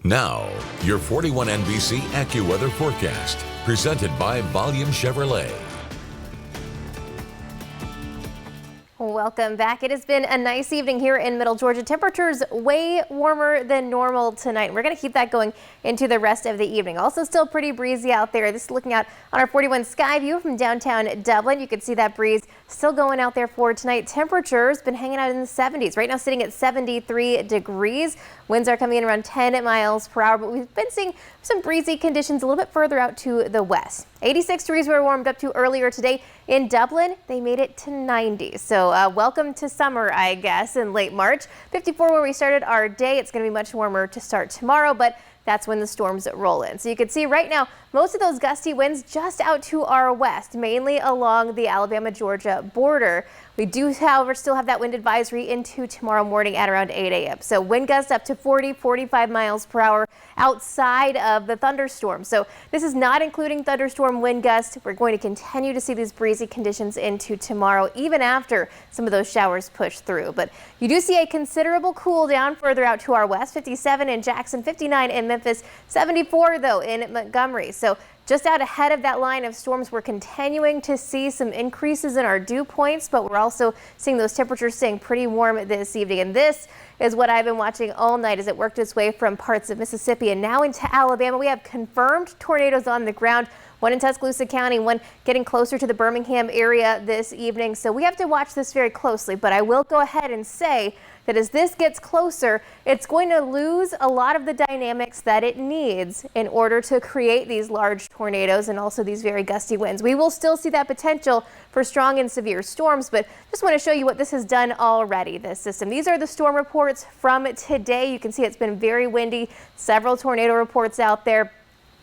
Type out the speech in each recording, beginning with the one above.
Now, your 41 NBC AccuWeather forecast, presented by Volume Chevrolet. Welcome back. It has been a nice evening here in Middle Georgia. Temperatures way warmer than normal tonight. We're going to keep that going into the rest of the evening. Also still pretty breezy out there. This is looking out on our 41 sky view from downtown Dublin. You can see that breeze still going out there for tonight. Temperatures been hanging out in the 70s. Right now sitting at 73 degrees. Winds are coming in around 10 miles per hour, but we've been seeing some breezy conditions a little bit further out to the west. 86 degrees we were warmed up to earlier today. In Dublin, they made it to 90. So welcome to summer, I guess, in late March. 54 where we started our day. It's going to be much warmer to start tomorrow, but that's when the storms roll in. So you can see right now, most of those gusty winds just out to our west, mainly along the Alabama-Georgia border. We do, however, still have that wind advisory into tomorrow morning at around 8 a.m. So wind gusts up to 40, 45 miles per hour outside of the thunderstorm. So this is not including thunderstorm wind gusts. We're going to continue to see these breezy conditions into tomorrow, even after some of those showers push through. But you do see a considerable cool down further out to our west, 57 in Jackson, 59 in Memphis, 74 though in Montgomery. So just out ahead of that line of storms, we're continuing to see some increases in our dew points, but we're also seeing those temperatures staying pretty warm this evening. And this is what I've been watching all night as it worked its way from parts of Mississippi and now into Alabama. We have confirmed tornadoes on the ground. One in Tuscaloosa County, one getting closer to the Birmingham area this evening. So we have to watch this very closely, but I will go ahead and say that as this gets closer, it's going to lose a lot of the dynamics that it needs in order to create these large tornadoes and also these very gusty winds. We will still see that potential for strong and severe storms, but just want to show you what this has done already, this system. These are the storm reports from today. You can see it's been very windy, several tornado reports out there.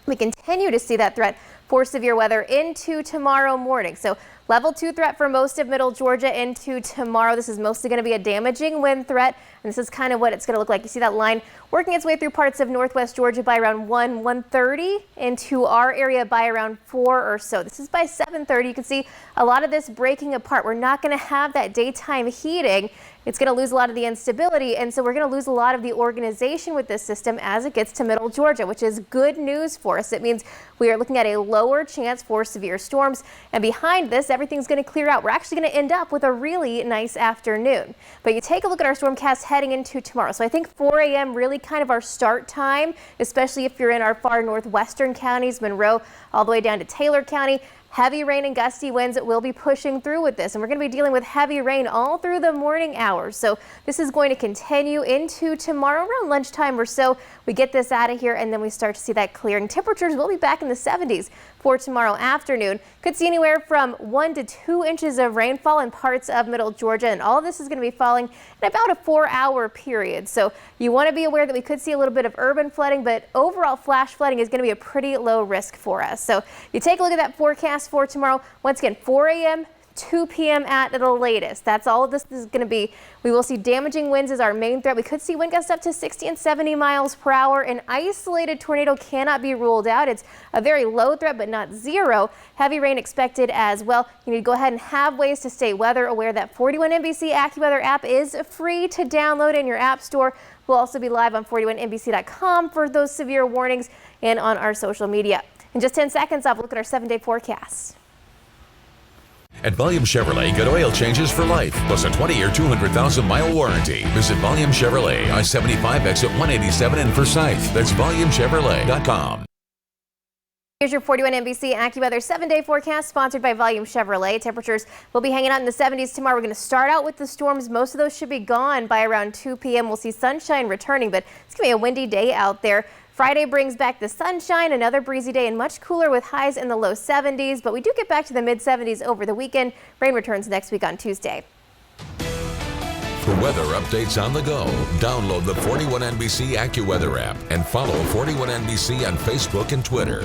We continue to see that threat for severe weather into tomorrow morning. So level 2 threat for most of Middle Georgia into tomorrow. This is mostly going to be a damaging wind threat, and this is kind of what it's going to look like. You see that line working its way through parts of northwest Georgia by around 1:30 into our area by around 4 or so. This is by 7:30. You can see a lot of this breaking apart. We're not going to have that daytime heating. It's going to lose a lot of the instability, and so we're going to lose a lot of the organization with this system as it gets to Middle Georgia, which is good news for us. It means we are looking at a lower chance for severe storms, and behind this, everything's going to clear out. We're actually going to end up with a really nice afternoon. But you take a look at our stormcast heading into tomorrow. So I think 4 a.m. really kind of our start time, especially if you're in our far northwestern counties, Monroe, all the way down to Taylor County. Heavy rain and gusty winds will be pushing through with this, and we're going to be dealing with heavy rain all through the morning hours. So this is going to continue into tomorrow around lunchtime or so. We get this out of here, and then we start to see that clearing. Temperatures will be back in the 70s for tomorrow afternoon. Could see anywhere from 1 to 2 inches of rainfall in parts of Middle Georgia, and all of this is going to be falling in about a 4-hour period. So you want to be aware that we could see a little bit of urban flooding, but overall flash flooding is going to be a pretty low risk for us. So you take a look at that forecast for tomorrow. Once again, 4 a.m. 2 p.m. at the latest. That's all of this is going to be. We will see damaging winds as our main threat. We could see wind gusts up to 60 and 70 miles per hour. An isolated tornado cannot be ruled out. It's a very low threat, but not zero. Heavy rain expected as well. You need to go ahead and have ways to stay weather aware. That 41 NBC AccuWeather app is free to download in your app store. We'll also be live on 41NBC.com for those severe warnings and on our social media. In just 10 seconds, I'll look at our 7-day forecast. At Volume Chevrolet, get oil changes for life, plus a 20-year, 200,000-mile warranty. Visit Volume Chevrolet, I-75 exit 187 in Forsyth. That's VolumeChevrolet.com. Here's your 41 NBC AccuWeather 7-day forecast, sponsored by Volume Chevrolet. Temperatures will be hanging out in the 70s tomorrow. We're going to start out with the storms. Most of those should be gone by around 2 p.m. We'll see sunshine returning, but it's going to be a windy day out there. Friday brings back the sunshine, another breezy day, and much cooler with highs in the low 70s. But we do get back to the mid-70s over the weekend. Rain returns next week on Tuesday. For weather updates on the go, download the 41 NBC AccuWeather app and follow 41 NBC on Facebook and Twitter.